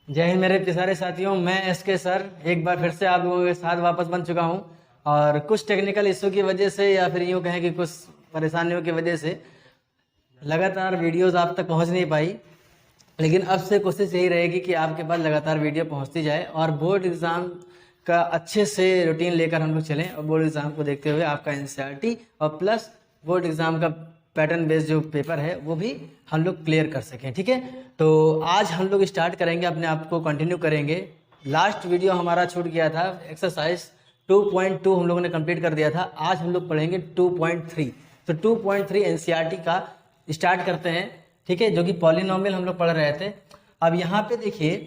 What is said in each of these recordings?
जय हिंद मेरे प्यारे साथियों। मैं एसके सर एक बार फिर से आप लोगों के साथ वापस बन चुका हूं और कुछ टेक्निकल इशू की वजह से या फिर यूँ कहें कि कुछ परेशानियों की वजह से लगातार वीडियोस आप तक पहुंच नहीं पाई। लेकिन अब से कोशिश यही रहेगी कि आपके पास लगातार वीडियो पहुंचती जाए और बोर्ड एग्ज़ाम का अच्छे से रूटीन लेकर हम लोग चलें और बोर्ड एग्ज़ाम को देखते हुए आपका एनसीईआरटी और प्लस बोर्ड एग्ज़ाम का पैटर्न बेस्ड जो पेपर है वो भी हम लोग क्लियर कर सकें। ठीक है, तो आज हम लोग स्टार्ट करेंगे, अपने आप को कंटिन्यू करेंगे। लास्ट वीडियो हमारा छूट गया था, एक्सरसाइज 2.2 हम लोगों ने कंप्लीट कर दिया था। आज हम लोग पढ़ेंगे 2.3। तो 2.3 एनसीईआरटी का स्टार्ट करते हैं। ठीक है, जो कि पॉलिनोमियल हम लोग पढ़ रहे थे। अब यहाँ पे देखिए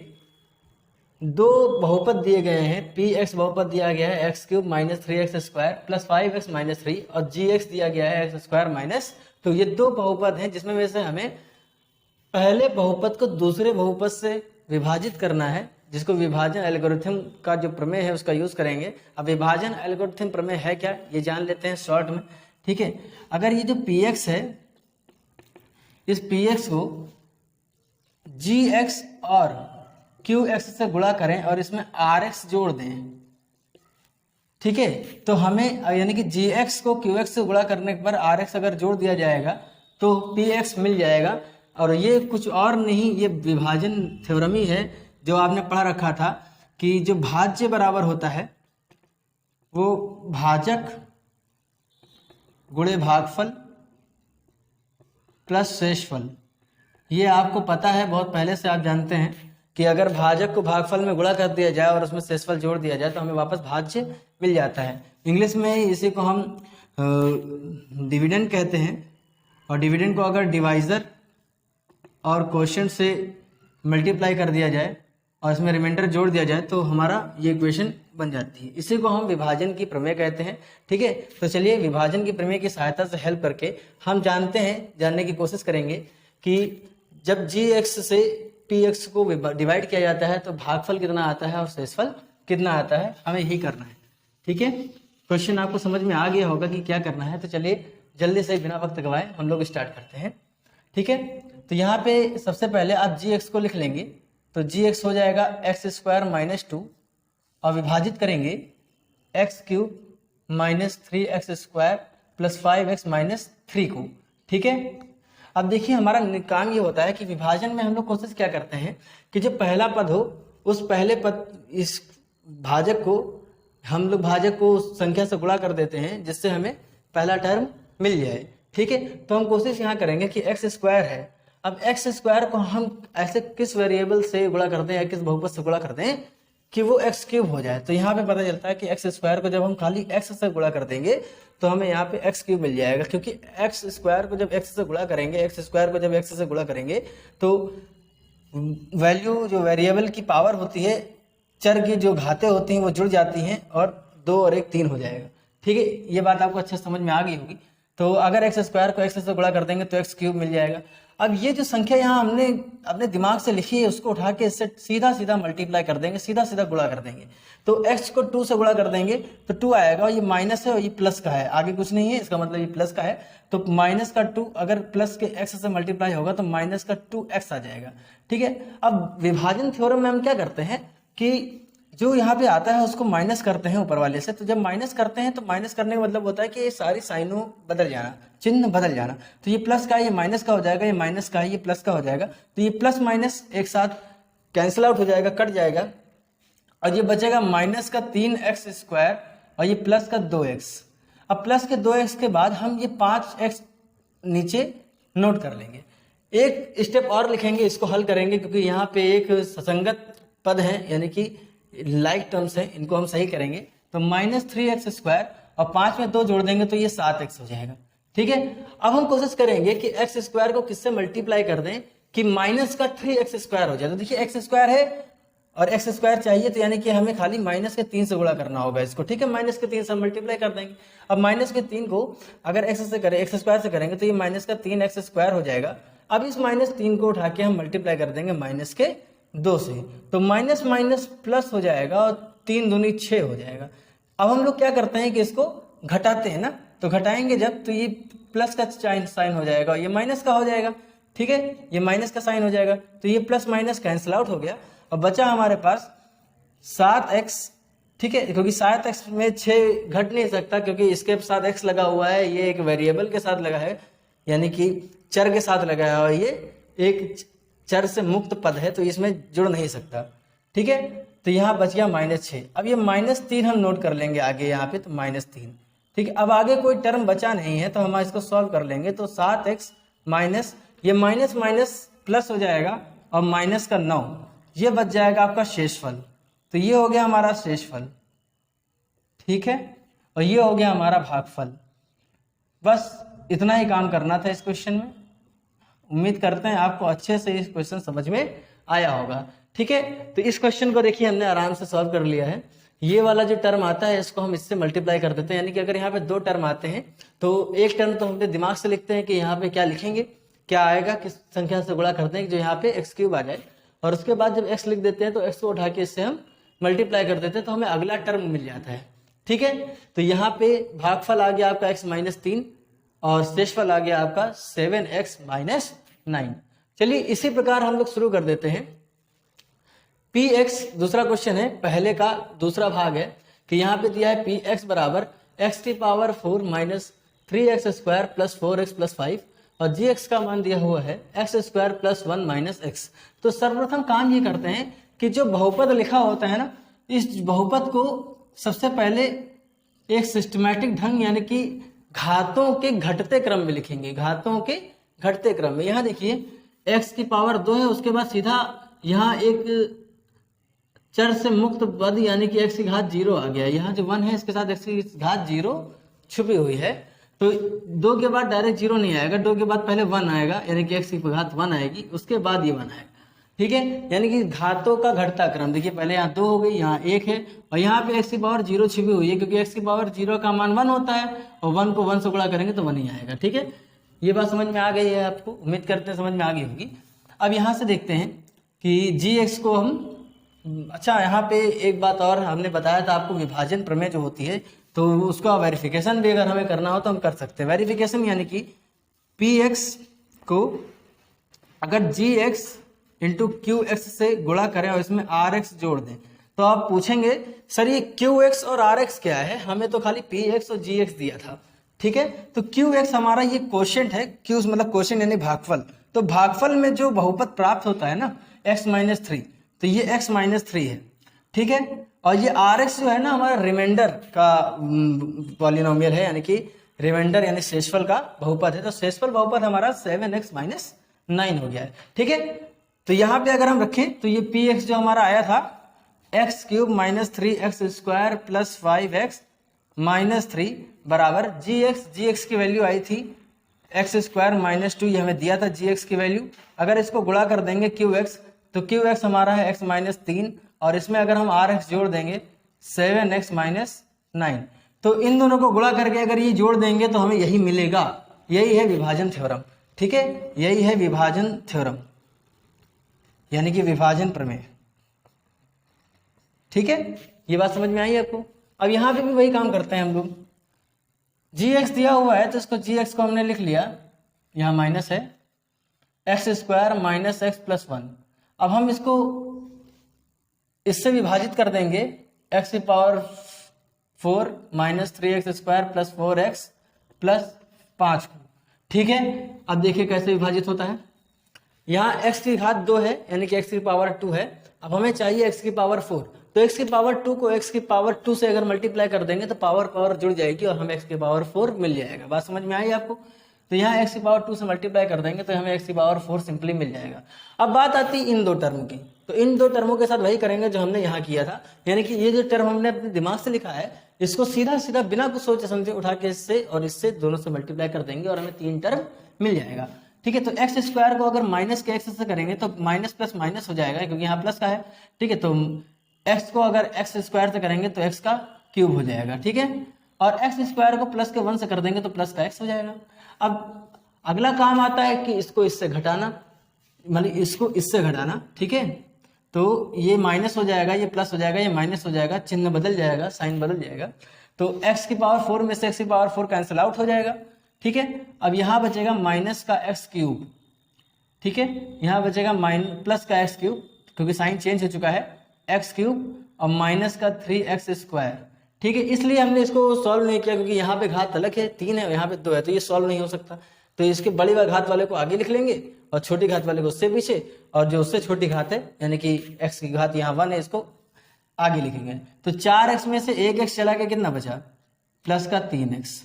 दो बहुपद दिए गए हैं। पी एक्स बहुपद दिया गया है x cube minus 3x square plus 5x minus 3 और जी एक्स दिया गया है एक्स स्क्वायर माइनस। तो ये दो बहुपद हैं जिसमें में से हमें पहले बहुपद को दूसरे बहुपद से विभाजित करना है, जिसको विभाजन एल्गोरिथम का जो प्रमेय है उसका यूज करेंगे। अब विभाजन एल्गोरिथम प्रमेय है क्या, ये जान लेते हैं शॉर्ट में। ठीक है, अगर ये जो पी एक्स है, इस पी एक्स को जी एक्स और क्यू एक्स से गुणा करें और इसमें आर एक्स जोड़ दें। ठीक है, तो हमें यानी कि जी एक्स को क्यू एक्स से गुणा करने पर आर एक्स अगर जोड़ दिया जाएगा तो पी एक्स मिल जाएगा। और ये कुछ और नहीं, ये विभाजन थ्योरम ही है जो आपने पढ़ा रखा था कि जो भाज्य बराबर होता है वो भाजक गुणे भागफल प्लस शेषफल। ये आपको पता है, बहुत पहले से आप जानते हैं कि अगर भाजक को भागफल में गुणा कर दिया जाए और उसमें शेषफल जोड़ दिया जाए तो हमें वापस भाज्य मिल जाता है। इंग्लिश में इसी को हम डिविडेंड कहते हैं। और डिविडेंड को अगर डिवाइजर और क्वोशिएंट से मल्टीप्लाई कर दिया जाए और इसमें रिमाइंडर जोड़ दिया जाए तो हमारा ये इक्वेशन बन जाती है। इसी को हम विभाजन की प्रमेय कहते हैं। ठीक है, तो चलिए विभाजन की प्रमेय की सहायता से हेल्प करके हम जानने की कोशिश करेंगे कि जब जी एक्स से पी एक्स को डिवाइड किया जाता है तो भागफल कितना आता है और शेषफल कितना आता है, हमें यही करना है। ठीक है, क्वेश्चन आपको समझ में आ गया होगा कि क्या करना है। तो चलिए जल्दी से बिना वक्त गवाए हम लोग स्टार्ट करते हैं। ठीक है, तो यहाँ पे सबसे पहले आप जी एक्स को लिख लेंगे तो जी एक्स हो जाएगा एक्स स्क्वायर माइनस 2 और विभाजित करेंगे x cube minus 3x square plus 5x minus 3 को। ठीक है, अब देखिए हमारा काम ये होता है कि विभाजन में हम लोग कोशिश क्या करते हैं कि जो पहला पद हो उस पहले पद इस भाजक को हम लोग भाजक को संख्या से गुणा कर देते हैं जिससे हमें पहला टर्म मिल जाए। ठीक है, तो हम कोशिश यहाँ करेंगे कि एक्स स्क्वायर है। अब एक्स स्क्वायर को हम ऐसे किस वेरिएबल से गुणा करते हैं, किस बहुपद से गुणा करते हैं कि वो एक्स क्यूब हो जाए। तो यहाँ पे पता चलता है कि एक्स स्क्वायर को जब हम खाली एक्स से गुणा कर देंगे तो हमें यहाँ पे एक्स क्यूब मिल जाएगा, क्योंकि एक्स स्क्वायर को जब एक्स से गुणा करेंगे, एक्स स्क्वायर को जब एक्स से गुणा करेंगे तो वैल्यू जो वेरिएबल की पावर होती है, चर की जो घातें होती हैं वो जुड़ जाती हैं और 2 और 1 3 हो जाएगा। ठीक है, ये बात आपको अच्छे समझ में आ गई होगी। तो अगर एक्स स्क्वायर को एक्स से गुणा कर देंगे तो एक्स क्यूब मिल जाएगा। अब ये जो संख्या यहाँ हमने अपने दिमाग से लिखी है उसको उठा के इससे सीधा सीधा मल्टीप्लाई कर देंगे, सीधा सीधा गुणा कर देंगे। तो x को 2 से गुणा कर देंगे तो 2 आएगा और ये माइनस है और ये प्लस का है, आगे कुछ नहीं है, इसका मतलब ये प्लस का है। तो माइनस का 2 अगर प्लस के x से मल्टीप्लाई होगा तो माइनस का 2x आ जाएगा। ठीक है, अब विभाजन थ्योरम में हम क्या करते हैं कि जो यहाँ पे आता है उसको माइनस करते हैं ऊपर वाले से। तो जब माइनस करते हैं तो माइनस करने का मतलब होता है कि ये सारी साइनों बदल जाना, चिन्ह बदल जाना। तो ये प्लस का है, ये माइनस का हो जाएगा, ये माइनस का है, ये प्लस का हो जाएगा। तो ये प्लस माइनस एक साथ कैंसिल आउट हो जाएगा, कट जाएगा और ये बचेगा माइनस का 3x स्क्वायर और ये प्लस का 2x। अब प्लस के 2x के बाद हम ये 5x नीचे नोट कर लेंगे। एक स्टेप और लिखेंगे, इसको हल करेंगे क्योंकि यहाँ पे एक ससंगत पद है यानी कि लाइक टर्म्स है, इनको हम सही करेंगे। तो माइनस 3x स्क्वायर और 5 में 2 जोड़ देंगे तो ये 7x हो जाएगा। ठीक है, अब हम कोशिश करेंगे कि x स्क्वायर को किससे मल्टीप्लाई कर दें कि माइनस का 3x स्क्वायर हो जाए। तो देखिए x स्क्वायर है और x स्क्वायर चाहिए तो यानी कि हमें खाली माइनस के 3 से गुणा करना होगा इसको। ठीक है, माइनस के 3 से मल्टीप्लाई कर देंगे। अब माइनस के 3 को अगर x से करें, x स्क्वायर से करेंगे तो ये माइनस का 3x स्क्वायर हो जाएगा। अब इस माइनस 3 को उठा के हम मल्टीप्लाई कर देंगे माइनस के 2 से, तो माइनस माइनस प्लस हो जाएगा और 3 दूनी 6 हो जाएगा। अब हम लोग क्या करते हैं कि इसको घटाते हैं ना, तो घटाएंगे जब तो ये प्लस का साइन हो जाएगा, ये माइनस का हो जाएगा। ठीक है, ये माइनस का साइन हो जाएगा तो ये प्लस माइनस कैंसिल आउट हो गया और बचा हमारे पास 7x, ठीक है, क्योंकि 7x में 6 घट नहीं सकता क्योंकि इसके साथ x लगा हुआ है, ये एक वेरिएबल के साथ लगा है यानी कि चर के साथ लगा है, और ये एक चर से मुक्त पद है तो इसमें जुड़ नहीं सकता, ठीक है। तो यहाँ बच गया -6। अब ये -3 हम नोट कर लेंगे आगे यहाँ पे, तो -3, ठीक है। अब आगे कोई टर्म बचा नहीं है तो हम इसको सॉल्व कर लेंगे। तो 7x माइनस ये माइनस माइनस प्लस हो जाएगा और माइनस का 9, ये बच जाएगा आपका शेषफल। तो ये हो गया हमारा शेषफल, ठीक है, और ये हो गया हमारा भागफल। बस इतना ही काम करना था इस क्वेश्चन में। उम्मीद करते हैं आपको अच्छे से इस क्वेश्चन समझ में आया होगा, ठीक है। तो इस क्वेश्चन को देखिए हमने आराम से सॉल्व कर लिया है। ये वाला जो टर्म आता है इसको हम इससे मल्टीप्लाई कर देते हैं, यानी कि अगर यहाँ पे 2 टर्म आते हैं तो एक टर्म तो हम अपने दिमाग से लिखते हैं कि यहाँ पे क्या लिखेंगे, क्या आएगा, किस संख्या से गुणा करते हैं जो यहाँ पे x³ आ जाए, और उसके बाद जब x लिख देते हैं तो x को उठा के इससे हम मल्टीप्लाई कर देते हैं तो हमें अगला टर्म मिल जाता है, ठीक है। तो यहाँ पे भागफल आ गया आपका x - 3 और शेषफल आ गया आपका 7x - 9। चलिए इसी प्रकार हम लोग शुरू कर देते हैं। px दूसरा क्वेश्चन है, पहले का दूसरा भाग है कि यहाँ पे दिया है px बराबर x⁴ minus 3x² plus 4x plus 5 और gx का मान दिया हुआ है x² प्लस 1 माइनस x। तो सर्वप्रथम काम ये करते हैं कि जो बहुपद लिखा होता है ना, इस बहुपद को सबसे पहले एक सिस्टमैटिक ढंग यानी कि घातों के घटते क्रम में लिखेंगे, घातों के घटते क्रम में। यहाँ देखिए x⁻² है, उसके बाद सीधा यहाँ एक चर से मुक्त पद यानी कि x⁻0 आ गया। यहाँ जो 1 है इसके साथ x⁻0 छुपी हुई है, तो 2 के बाद डायरेक्ट 0 नहीं आएगा, 2 के बाद पहले 1 आएगा यानी कि x⁻1 आएगी, उसके बाद ये 1 आएगा, ठीक है। यानी कि घातों का घटता क्रम। देखिए पहले यहाँ 2 हो गई, यहाँ 1 है और यहाँ पे x⁻0 छिपी हुई है क्योंकि x⁻0 का मान 1 होता है और 1 को 1 से गुणा करेंगे तो 1 ही आएगा, ठीक है। ये बात समझ में आ गई है आपको, उम्मीद करते हैं समझ में आ गई होगी। अब यहाँ से देखते हैं कि gx को हम, अच्छा यहाँ पे एक बात और हमने बताया था आपको, विभाजन प्रमेय जो होती है तो उसका वेरिफिकेशन भी अगर हमें करना हो तो हम कर सकते हैं। वेरिफिकेशन यानी कि px को अगर gx इंटू qx से गुणा करें और इसमें rx जोड़ दें तो आप पूछेंगे सर ये qx और rx क्या है, हमें तो खाली px और gx दिया था, ठीक है। तो qx हमारा ये क्वोशिएंट है, q मतलब क्वोशिएंट यानी भागफल। तो भागफल में जो बहुपद प्राप्त होता है ना x - 3, तो ये x - 3 है, ठीक है। और ये rx जो है ना हमारा रिमाइंडर का पॉलिनोमियल है, यानी कि रिमाइंडर यानी शेषफल का बहुपद है। तो शेषफल बहुपद हमारा 7x - 9 हो गया है, ठीक है। तो यहाँ पे अगर हम रखें तो ये px जो हमारा आया था x³ - 3x² प्लस 5x - 3 बराबर gx की वैल्यू आई थी x² - 2, ये हमें दिया था gx की वैल्यू। अगर इसको गुणा कर देंगे qx तो qx हमारा है x - 3 और इसमें अगर हम rx जोड़ देंगे 7x - 9, तो इन दोनों को गुणा करके अगर ये जोड़ देंगे तो हमें यही मिलेगा। यही है विभाजन थ्योरम, ठीक है, यही है विभाजन थ्योरम यानी कि विभाजन प्रमेय, ठीक है। ये बात समझ में आई आपको। अब यहाँ पे भी वही काम करते हैं हम लोग। gx दिया हुआ है तो इसको gx को हमने लिख लिया, यहाँ माइनस है x² माइनस x प्लस 1। अब हम इसको इससे विभाजित कर देंगे x⁴ minus 3x² plus 4x plus 5 को, ठीक है। अब देखिए कैसे विभाजित होता है। यहाँ x⁻2 है यानी कि x⁻2 है, अब हमें चाहिए x⁻4, तो x⁻2 को x⁻2 से अगर मल्टीप्लाई कर देंगे तो पावर जुड़ जाएगी और हमें x⁻4 मिल जाएगा। बात समझ में आई आपको। तो यहाँ x⁻2 से मल्टीप्लाई कर देंगे तो हमें x⁻4 सिंपली मिल जाएगा। अब बात आती है इन दो टर्म की, तो इन दो टर्मों के साथ वही करेंगे जो हमने यहाँ किया था, यानी कि ये जो टर्म हमने अपने दिमाग से लिखा है इसको सीधा सीधा बिना कुछ सोचे समझे उठा के इससे और इससे दोनों से मल्टीप्लाई कर देंगे और हमें 3 टर्म मिल जाएगा, ठीक है। तो x² को अगर माइनस के x से करेंगे तो माइनस प्लस माइनस हो जाएगा क्योंकि यहाँ प्लस का है, ठीक है। तो x को अगर x² से करेंगे तो x का क्यूब हो जाएगा, ठीक है। और x² को प्लस के 1 से कर देंगे तो प्लस का x हो जाएगा। अब अगला काम आता है कि इसको इससे घटाना, मतलब इसको इससे घटाना, ठीक है। तो ये माइनस हो जाएगा, ये प्लस हो जाएगा, ये माइनस हो जाएगा, चिन्ह बदल जाएगा, साइन बदल जाएगा। तो x⁻4 में से x⁻4 कैंसिल आउट हो जाएगा, ठीक है। अब यहाँ बचेगा माइनस का x³, ठीक है। यहाँ बचेगा प्लस का x³, क्योंकि साइन चेंज हो चुका है, एक्स क्यूब और माइनस का 3x स्क्वायर। ठीक है, इसलिए हमने इसको सॉल्व नहीं किया, क्योंकि यहाँ पे घात अलग है 3 है, यहाँ पे 2 है, तो ये सॉल्व नहीं हो सकता। तो इसके बड़ी घात वाले को आगे लिख लेंगे और छोटी घात वाले को उससे पीछे, और जो उससे छोटी घात है यानी कि x की घात यहाँ 1 है, इसको आगे लिखेंगे। तो 4x में से 1x चला के कितना बचा, प्लस का 3x।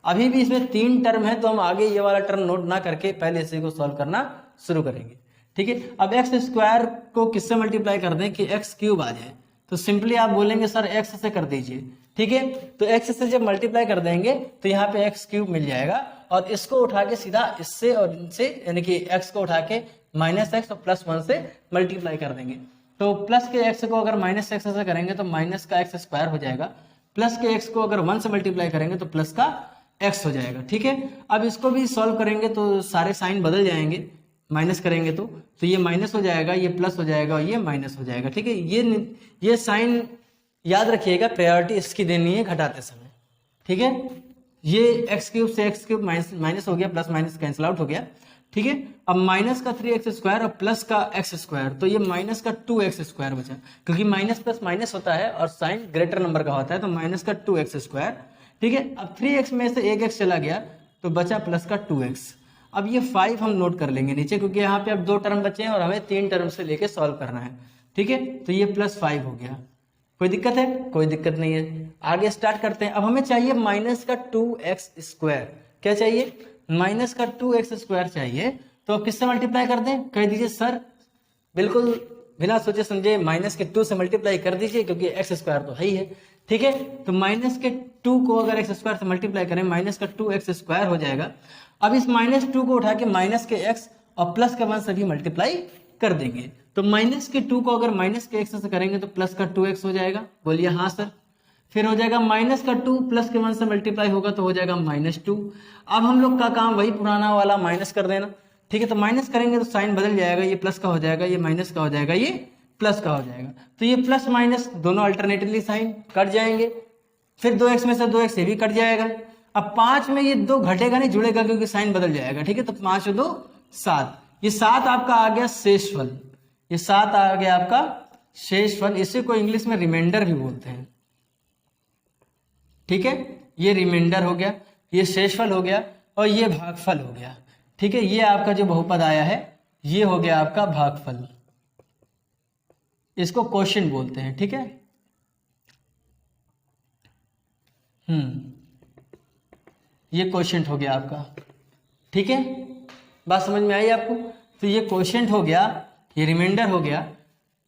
अभी भी इसमें 3 टर्म है, तो हम आगे ये वाला टर्म नोट ना करके पहले इसी को सॉल्व करना शुरू करेंगे। ठीक है, अब एक्स स्क्वायर को किससे मल्टीप्लाई कर दें कि एक्स क्यूब आ जाए, तो सिंपली आप बोलेंगे सर एक्स से कर दीजिए। ठीक है, तो एक्स से जब मल्टीप्लाई कर देंगे तो यहाँ पे एक्स क्यूब मिल जाएगा, और इसको उठा के सीधा इससे और इनसे यानी कि एक्स को उठा के माइनस एक्स और प्लस 1 से मल्टीप्लाई कर देंगे। तो प्लस के एक्स को अगर माइनस एक्स से करेंगे तो माइनस का एक्स स्क्वायर हो जाएगा, प्लस के एक्स को अगर 1 से मल्टीप्लाई करेंगे तो प्लस का एक्स हो जाएगा। ठीक है, अब इसको भी सॉल्व करेंगे तो सारे साइन बदल जाएंगे, माइनस करेंगे तो ये माइनस हो जाएगा, ये प्लस हो जाएगा और ये माइनस हो जाएगा। ठीक है, ये साइन याद रखिएगा, प्रायोरिटी इसकी देनी है घटाते समय। ठीक है, ये एक्स क्यूब से एक्स क्यूब माइनस हो गया, प्लस माइनस कैंसिल आउट हो गया। ठीक है, अब माइनस का 3x स्क्वायर और प्लस का एक्स स्क्वायर, तो ये माइनस का 2x स्क्वायर बचा, क्योंकि माइनस प्लस माइनस होता है और साइन ग्रेटर नंबर का होता है, तो माइनस का 2x स्क्वायर। ठीक है, अब 3x में से 1x चला गया तो बचा प्लस का 2x। अब ये 5 हम नोट कर लेंगे नीचे, क्योंकि यहाँ पे अब 2 टर्म बचे हैं और हमें 3 टर्म से लेके सॉल्व करना है। ठीक है, तो ये प्लस 5 हो गया। कोई दिक्कत है? कोई दिक्कत नहीं है। आगे स्टार्ट करते हैं। अब हमें चाहिए माइनस का 2x स्क्वायर। क्या चाहिए? माइनस का 2x स्क्वायर चाहिए। तो अब किससे मल्टीप्लाई कर दें? कह दीजिए सर, बिल्कुल बिना सोचे समझे माइनस के 2 से मल्टीप्लाई कर दीजिए, क्योंकि एक्स स्क्वायर तो है ही है। ठीक है, तो माइनस के 2 को अगर एक्स स्क्वायर से मल्टीप्लाई करें, माइनस का 2x स्क्वायर हो जाएगा। अब इस माइनस 2 को उठा के माइनस के x और प्लस के 1 से भी मल्टीप्लाई कर देंगे। तो माइनस के 2 को अगर माइनस के x से करेंगे तो प्लस का 2x हो जाएगा। बोलिए हाँ सर। फिर हो जाएगा माइनस का 2 प्लस के 1 से मल्टीप्लाई होगा तो हो जाएगा -2। अब हम लोग का काम वही पुराना वाला माइनस कर देना। ठीक है, तो माइनस करेंगे तो साइन बदल जाएगा, ये प्लस का हो जाएगा, ये माइनस का हो जाएगा, ये प्लस का हो जाएगा। तो ये प्लस माइनस दोनों अल्टरनेटिवली साइन कट जाएंगे। फिर 2x में से 2x ये भी कट जाएगा। अब 5 में ये 2 घटेगा नहीं, जुड़ेगा, क्योंकि साइन बदल जाएगा। ठीक है, तो 5 और 2 7। ये 7 आपका आ गया शेषफल। ये 7 आ गया आपका शेषफल। इसे को इंग्लिश में रिमाइंडर भी बोलते हैं। ठीक है, ये रिमाइंडर हो गया, ये शेषफल हो गया और ये भागफल हो गया। ठीक है, ये आपका जो बहुपद आया है ये हो गया आपका भागफल। इसको क्वोशिएंट बोलते हैं। ठीक है, ये क्वोशिएंट हो गया आपका। ठीक है, बात समझ में आई आपको? तो ये क्वोशिएंट हो गया, ये रिमाइंडर हो गया,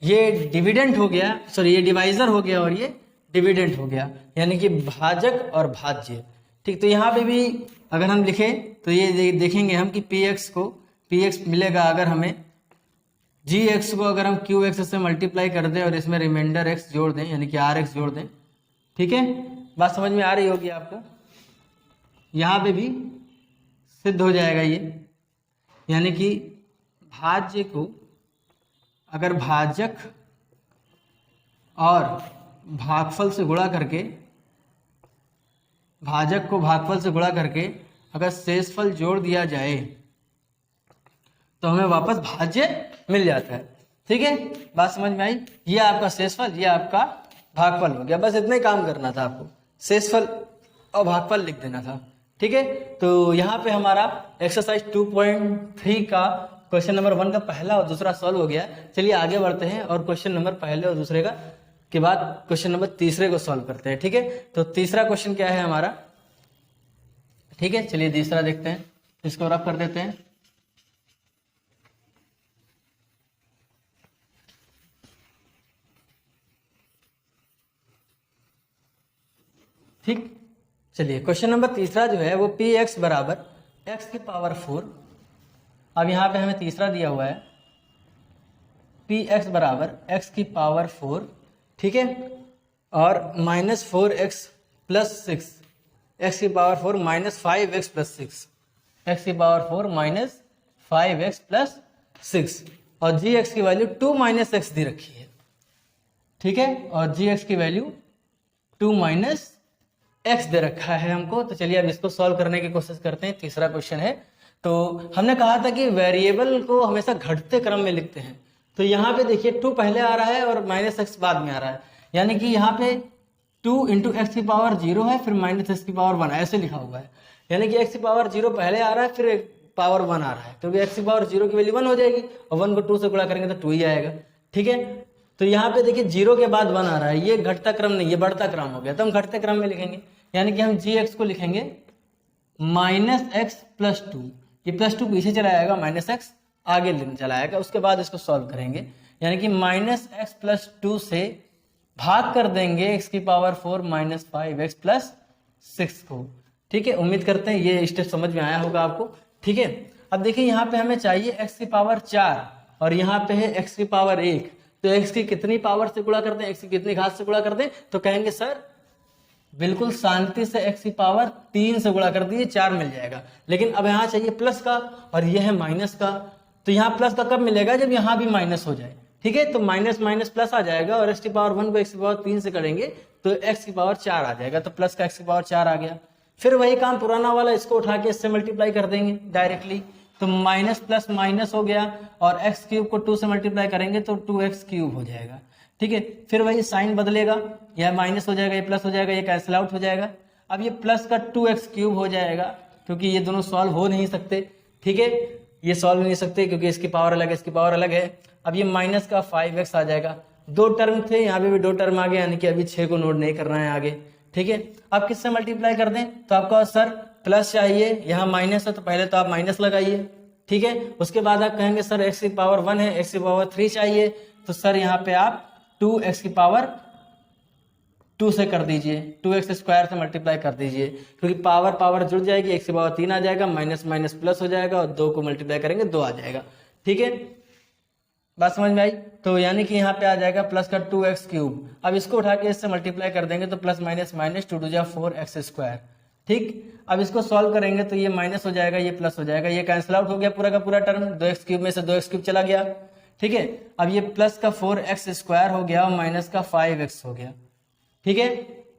ये डिविडेंड हो गया, सॉरी ये डिवाइजर हो गया और ये डिविडेंड हो गया, यानी कि भाजक और भाज्य। ठीक, तो यहाँ पे भी अगर हम लिखें तो ये देखेंगे हम कि px मिलेगा अगर हमें gx को अगर हम qx से मल्टीप्लाई कर दें और इसमें रिमाइंडर x जोड़ दें, यानी कि rx जोड़ दें। ठीक है, बात समझ में आ रही होगी आपको? यहाँ पे भी सिद्ध हो जाएगा ये, यानी कि भाज्य को अगर भाजक और भागफल से गुणा करके, भाजक को भागफल से गुणा करके अगर शेषफल जोड़ दिया जाए तो हमें वापस भाज्य मिल जाता है। ठीक है, बात समझ में आई? ये आपका शेषफल, ये आपका भागफल हो गया। बस इतना ही काम करना था आपको, शेषफल और भागफल लिख देना था। ठीक है, तो यहाँ पे हमारा एक्सरसाइज 2.3 का क्वेश्चन नंबर 1 का पहला और दूसरा सॉल्व हो गया। चलिए आगे बढ़ते हैं और क्वेश्चन नंबर पहले और दूसरे का के बाद क्वेश्चन नंबर तीसरे को सॉल्व करते हैं। ठीक है, तो तीसरा क्वेश्चन क्या है हमारा? ठीक है, चलिए तीसरा देखते हैं, इसको रफ कर देते हैं। ठीक, चलिए क्वेश्चन नंबर तीसरा जो है वो px बराबर x की पावर 4। अब यहाँ पे हमें तीसरा दिया हुआ है px बराबर x की पावर 4। ठीक है, और -4x प्लस 6, x की पावर 4 -5x प्लस 6, x की पावर 4 -5x प्लस 6, और gx की वैल्यू 2 - x दी रखी है। ठीक है, और gx की वैल्यू 2 - x दे रखा है हमको। तो चलिए अब इसको सॉल्व करने की कोशिश करते हैं। तीसरा क्वेश्चन है, तो हमने कहा था कि वेरिएबल को हमेशा घटते क्रम में लिखते हैं। तो यहाँ पे देखिए 2 पहले आ रहा है और माइनस एक्स बाद में आ रहा है, यानी कि यहाँ पे 2 इंटू एक्स की पावर 0 है, फिर माइनस एक्स की पावर 1 ऐसे लिखा हुआ है, यानी कि एक्स की पावर 0 पहले आ रहा है फिर पावर 1 आ रहा है, क्योंकि एक्स की पावर 0 की वैल्यू 1 हो जाएगी और 1 को 2 से गुणा करेंगे तो 2 ही आएगा। ठीक है, तो यहाँ पे देखिए 0 के बाद 1 आ रहा है, ये घटता क्रम नहीं, ये बढ़ता क्रम हो गया, तो हम घटते क्रम में लिखेंगे, यानी कि हम जी एक्स को लिखेंगे माइनस एक्स प्लस 2, ये प्लस 2 पीछे चला जाएगा, माइनस एक्स आगे लेने चला आएगा, उसके बाद इसको सॉल्व करेंगे, यानी कि माइनस एक्स प्लस 2 से भाग कर देंगे एक्स की पावर 4 माइनस 5x प्लस 6 को। ठीक है, उम्मीद करते हैं ये स्टेप समझ में आया होगा आपको। ठीक है, अब देखिए यहाँ पे हमें चाहिए एक्स की पावर 4 और यहाँ पे है एक्स की पावर 1, तो एक्स की कितनी पावर से गुणा कर दें, एक्स की कितनी घात से गुणा कर दें, तो कहेंगे सर बिल्कुल शांति से एक्स की पावर 3 से गुणा कर दीजिए, 4 मिल जाएगा। लेकिन अब यहाँ चाहिए प्लस का और ये है माइनस का, तो यहाँ प्लस का कब मिलेगा, जब यहाँ भी माइनस हो जाए। ठीक है, तो माइनस माइनस प्लस आ जाएगा और एक्स की पावर 1 को एक्स की पावर 3 से करेंगे तो एक्स की पावर 4 आ जाएगा, तो प्लस का एक्स की पावर 4 आ गया। फिर वही काम पुराना वाला, इसको उठा के इससे मल्टीप्लाई कर देंगे डायरेक्टली, तो माइनस प्लस माइनस हो गया और एक्स क्यूब को 2 से मल्टीप्लाई करेंगे तो 2x क्यूब हो जाएगा। ठीक है, फिर वही साइन बदलेगा, यह माइनस हो जाएगा, ये प्लस हो जाएगा, ये कैंसिल आउट हो जाएगा। अब ये प्लस का 2x क्यूब हो जाएगा, क्योंकि ये दोनों सॉल्व हो नहीं सकते। ठीक है, ये सॉल्व नहीं सकते क्योंकि इसकी पावर अलग है, इसकी पावर अलग है। अब ये माइनस का 5x आ जाएगा, 2 टर्म थे, यहाँ पे भी 2 टर्म आ गए, यानी कि अभी 6 को नोट नहीं करना है आगे। ठीक है, अब किससे मल्टीप्लाई कर दें, तो आपको सर प्लस चाहिए, यहाँ माइनस है तो पहले तो आप माइनस लगाइए। ठीक है, उसके बाद आप कहेंगे सर एक्स की पावर 1 है, एक्स की पावर 3 चाहिए, तो सर यहाँ पे आप 2x की पावर 2 से कर दीजिए, 2x स्क्वायर से मल्टीप्लाई कर दीजिए, क्योंकि पावर पावर जुड़ जाएगी, एक्स की पावर 3 आ जाएगा, माइनस माइनस प्लस हो जाएगा और 2 को मल्टीप्लाई करेंगे 2 आ जाएगा। ठीक है, बात समझ में आई, तो यानी कि यहाँ पे आ जाएगा प्लस का 2x क्यूब। अब इसको उठा के इससे मल्टीप्लाई कर देंगे तो plus minus minus 2 2 4x square. ठीक, अब इसको सॉल्व करेंगे तो ये माइनस हो जाएगा, ये प्लस हो जाएगा, ये कैंसिल आउट हो गया पूरा का पूरा टर्म, 2x क्यूब में से 2x क्यूब चला गया। ठीक है, अब ये प्लस का 4x स्क्वायर हो गया और माइनस का 5x हो गया। ठीक है,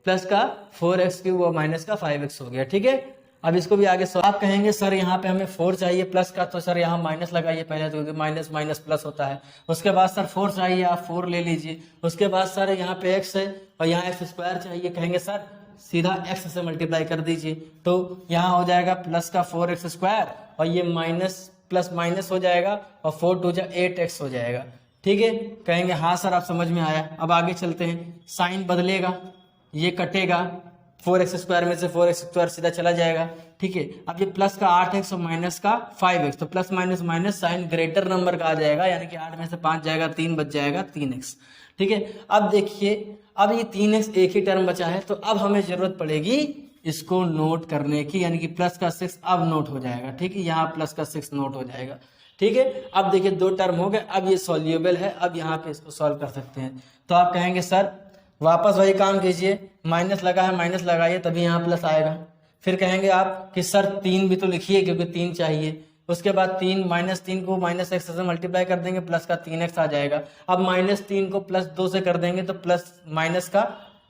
प्लस का 4x क्यूब और माइनस का 5x हो गया। ठीक है, अब इसको भी आगे आप कहेंगे सर यहाँ पे हमें 4 चाहिए प्लस का, तो सर यहाँ माइनस लगाइए पहले, तो माइनस माइनस प्लस होता है। उसके बाद सर 4 चाहिए, आप 4 ले लीजिए। उसके बाद सर यहाँ पे x है और यहाँ x स्क्वायर चाहिए, कहेंगे सर सीधा x से मल्टीप्लाई कर दीजिए, तो यहाँ हो जाएगा प्लस का 4x स्क्वायर और ये माइनस प्लस माइनस हो जाएगा और 4 2 8x हो जाएगा। ठीक है, कहेंगे हाँ सर आप समझ में आया। अब आगे चलते हैं, साइन बदलेगा, ये कटेगा, 4x स्क्वायर में से 4x स्क्वायर सीधा चला जाएगा। ठीक है, अब ये प्लस का 8x और माइनस का 5x, तो plus minus minus sign greater number का आ जाएगा, यानी कि 8 में से 5 जाएगा, 3 बच जाएगा 3x। ठीक है, अब देखिए अब ये 3x एक ही टर्म बचा है, तो अब हमें जरूरत पड़ेगी इसको नोट करने की, यानी कि प्लस का 6 अब नोट हो जाएगा। ठीक है, यहाँ प्लस का 6 नोट हो जाएगा। ठीक है, अब देखिए 2 टर्म हो गए, अब ये सॉल्यूबल है, अब यहाँ पे इसको सॉल्व कर सकते हैं। तो आप कहेंगे सर वापस वही काम कीजिए, माइनस लगा है माइनस लगाइए तभी यहाँ प्लस आएगा। फिर कहेंगे आप कि सर 3 भी तो लिखिए क्योंकि 3 चाहिए। उसके बाद 3 माइनस 3 को माइनस एक्स से मल्टीप्लाई कर देंगे, प्लस का 3x आ जाएगा। अब माइनस 3 को प्लस 2 से कर देंगे तो प्लस माइनस का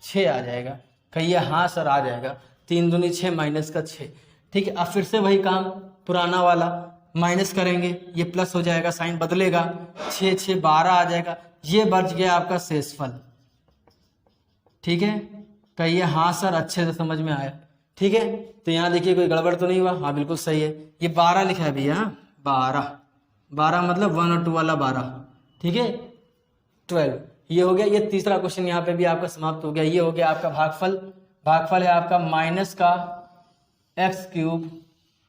6 आ जाएगा। कहिए हाँ सर आ जाएगा, 3 दूनी 6 माइनस का 6। ठीक है, अब फिर से वही काम पुराना वाला, माइनस करेंगे ये प्लस हो जाएगा, साइन बदलेगा, 6 6 12 आ जाएगा, ये बच गया आपका शेषफल। ठीक है, कहिए हाँ सर अच्छे से समझ में आया। ठीक है, तो यहाँ देखिए कोई गड़बड़ तो नहीं हुआ, हाँ बिल्कुल सही है। ये 12 लिखा है भैया, 12 12 मतलब 1 और 2 वाला 12। ठीक है, 12 ये हो गया। ये तीसरा क्वेश्चन यहाँ पे भी आपका समाप्त हो गया। ये हो गया आपका भागफल। भागफल है आपका माइनस का एक्स क्यूब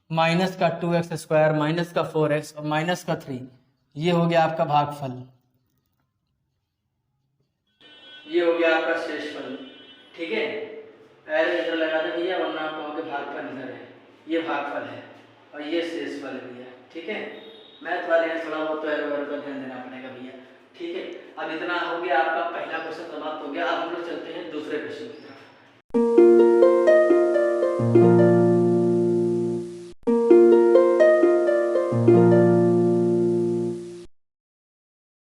माइनस का 2x स्क्वायर माइनस का 4x और माइनस का 3। ये हो गया आपका भागफल, ये हो गया आपका शेषफल। ठीक है, एरो इधर लगा दे भैया वरना आप कहोगे भागफल इधर है। ये भागफल है और ये शेषफल है भैया। ठीक है, मैथ वाले हैं थोड़ा बहुत तो एरो वेरो का ध्यान देना पड़ेगा भैया। ठीक है, अब इतना हो गया आपका पहला क्वेश्चन समाप्त हो गया। अब हम लोग चलते हैं दूसरे क्वेश्चन की।